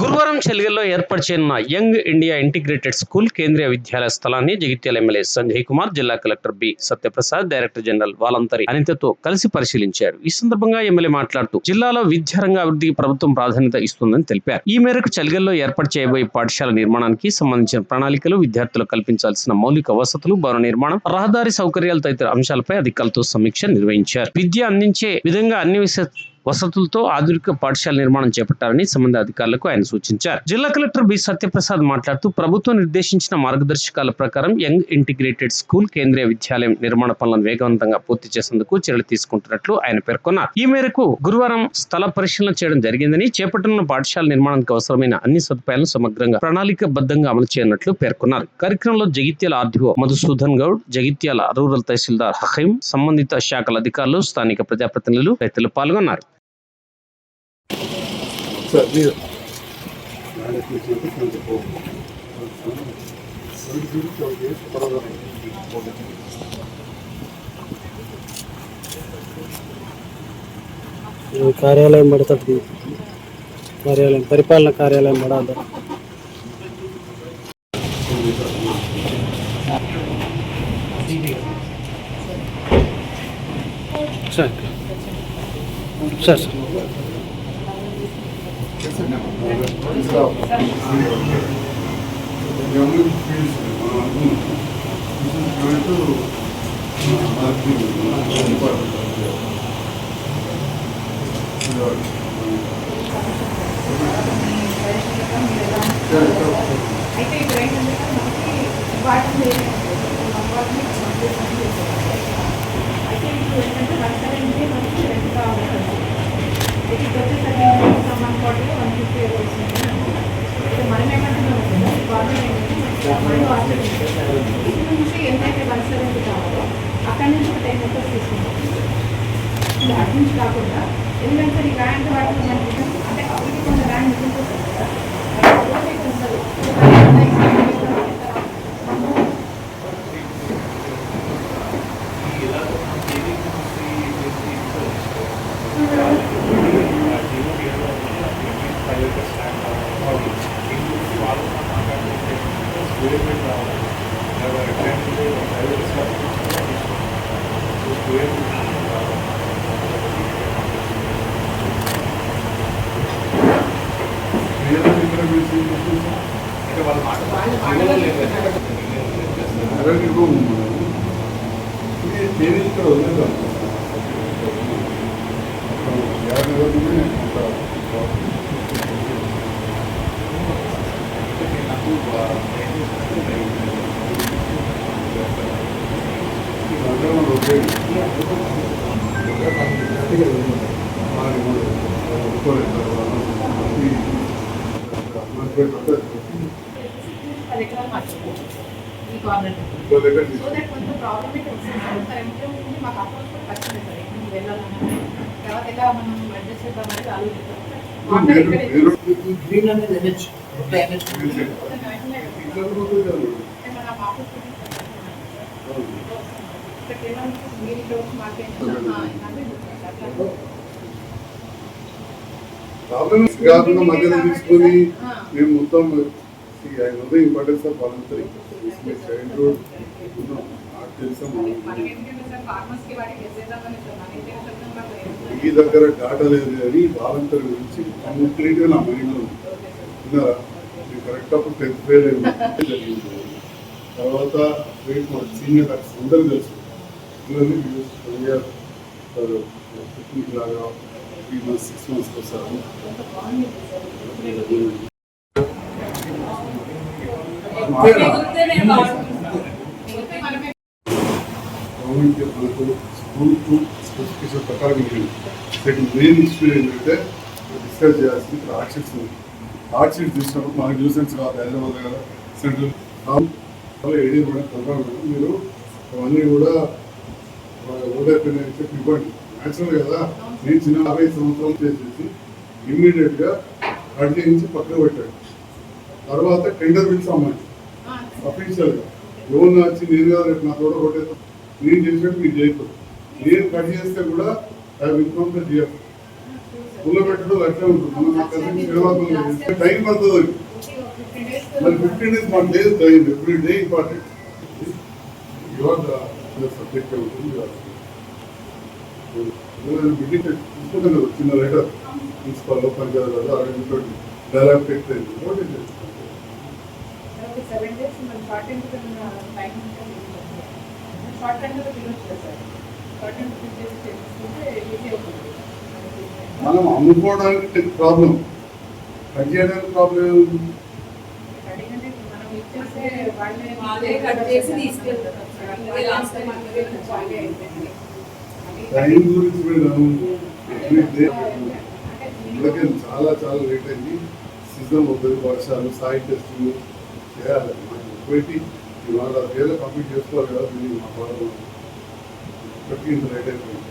గురువారం చెలిగల్లో ఏర్పాటు చేయనున్న young India integrated school Kendriya Vidyalaya స్థలాన్ని జగిత్యాల ఎమ్మెల్యే సంజయ్ కుమార్, జిల్లా collector B Satyaprasad, director general Walamtari అనితతో కలిసి పరిశీలించారు. ఈ సందర్భంగా ఎమ్మెల్యే మాట్లాడుతూ జిల్లాలో విద్యారంగ అభివృద్ధికి ప్రభుత్వం ప్రాధాన్యత ఇస్తుందని తెలిపారు. ఈ మేరకు చెలిగల్లో ఏర్పాటు చేయబోయే పాఠశాల నిర్మాణానికి సంబంధించిన ప్రణాళికలు, విద్యార్థులకు కల్పించాల్సిన మౌలిక వసతులు, భవన నిర్మాణం, రహదారి సౌకర్యాలు తదితర అంశాలపై అధికారులతో సమీక్ష నిర్వహించారు. విద్య అందించే విధంగా అన్ని వసతులతో ఆధునిక పాఠశాల నిర్మాణం చేపట్టాలని సంబంధిత అధికారులకు ఆయన సూచించారు. జిల్లా కలెక్టర్ బి సత్యప్రసాద్ మాట్లాడుతూ ప్రభుత్వం నిర్దేశించిన మార్గదర్శకాల ప్రకారం యంగ్ ఇంటిగ్రేటెడ్ స్కూల్ కేంద్రీయ విద్యాలయం నిర్మాణ పనులను వేగవంతంగా పూర్తి చేసేందుకు చర్యలు తీసుకుంటున్నట్లు ఆయన పేర్కొన్నారు. ఈ మేరకు గురువారం స్థల పరిశీలన చేయడం జరిగిందని, చేపట్టనున్న పాఠశాల నిర్మాణానికి అవసరమైన అన్ని సదుపాయాలను సమగ్రంగా ప్రణాళికబద్ధంగా అమలు చేయనున్నట్లు పేర్కొన్నారు. కార్యక్రమంలో జగిత్యాల ఆర్డీఓ మధుసూదన్ గౌడ్, జగిత్యాల రూరల్ తహసీల్దార్ హకీం, సంబంధిత శాఖల అధికారులు, స్థానిక ప్రజాప్రతినిధులు రైతులు పాల్గొన్నారు. కార్యాలయం పడుతుంది, కార్యాలయం పరిపాలన కార్యాలయం పడాలి. సార్ సార్ అయితే ఇప్పుడు ఏంటంటే వాటిని అయితే ఇప్పుడు ఏంటంటే 170 మనకి రెండు కావాలి. అయితే ఇది వచ్చేసరికి మన కోటలో 150 వచ్చింది. అయితే మనం ఏమంటున్నాం గవర్నమెంట్ ఇది నుంచి ఎంతైతే 170 కావాలో అక్కడి నుంచి ఒక 10 members తీసుకుంటాం. ఇది అటు నుంచి కాకుండా ఎందుకంటే ఈ ల్యాండ్ వాటిని మనకి అంటే అప్పటికి కొంత ల్యాండ్ మిగిలిపోతుంది కదా, ఉండదు. ప్రాబ్లమ్స్ కాకుండా మధ్యలో తీసుకొని మేము మొత్తం ఇంపార్టెన్స్ ఆఫ్ వాలంటరీ చైల్డ్హుడ్ తెలుసా ఈ దగ్గర డాటా లేదు కానీ వాలంటరీ గురించి కంప్లీట్గా నా మైండ్లో ఉన్నారా మీరు కరెక్ట్ అప్పుడు 10th ఫెయిల్ జరిగింది. తర్వాత సీనియర్ డాక్టర్స్ అందరూ తెలుసు, పిక్నిక్ లాగా 3 months 6 months వస్తారు. గవర్నమెంట్ మనకు స్కూల్ స్పెసిఫికేషన్ ప్రకారం మెయిన్ ఇష్యూ ఏంటంటే డిస్కస్ చేయాల్సింది ఇక్కడ ఆర్ట్షీట్స్ ఉంది. ఆర్ట్షీట్స్ చూసినప్పుడు మనకు న్యూసెన్స్ కాదు, హైదరాబాద్ కదా సెంట్రల్ ఏడీ కూడా ప్రోగ్రామ్ మీరు అవన్నీ కూడా ఓడైపోయినాయి చెప్పి ఇవ్వండి. న్యాచురల్ కదా, నేను చిన్న 50 సంవత్సరాలు చేసేసి ఇమ్మీడియట్గా కట్ చేయించి పక్కన పెట్టాడు. తర్వాత టెండర్ బిల్స్ అమ్మాయి అఫీషియల్గా లోన్ వచ్చి నేను కదా రేపు నా తోట కొట్టేస్తాను, నేను చేసినట్టు మీరు చేయకూడదు. నేను కట్ చేస్తే కూడా I will come to GF స్కూల్లో పెట్టడం అట్లే ఉంటుంది. మనం టైం పడుతుంది. మరి 15 days మన days time, every day important. Your the subject ఉంటుంది. బిల్డింగ్ తీసుకుంటాం కదా చిన్న లెటర్ ప్రిన్సిపాల్ పంచాయతీ అక్కడ డైలాగ్ టెక్స్ట్ అయింది. 7 days మనం short time time short time లో తినొచ్చు కదా సార్. షార్ట్ టైం చేసుకుంటే ఈజీ అవుతుంది. మనం అమ్ముకోవడానికి ప్రాబ్లం, కట్ చేయడానికి ప్రాబ్లం ఏముంది? అడిగితే మనం ఇచ్చేస్తే వాళ్ళే కట్ చేసి తీసుకెళ్తారు. టైం గురించి మేడం ఎవ్రీ డే ఇళ్ళకి చాలా చాలా లేట్ అయింది. సీజన్ అవుతుంది, వర్షాలు, సాయి టెస్టింగ్ చేయాలి. మనకి ఒకటి ఇవాళ వేరే కంప్లీట్ చేసుకోవాలి కదా. దీన్ని మా వాళ్ళు ఇప్పటికీ ఇంత లేట్ అయిపోయింది.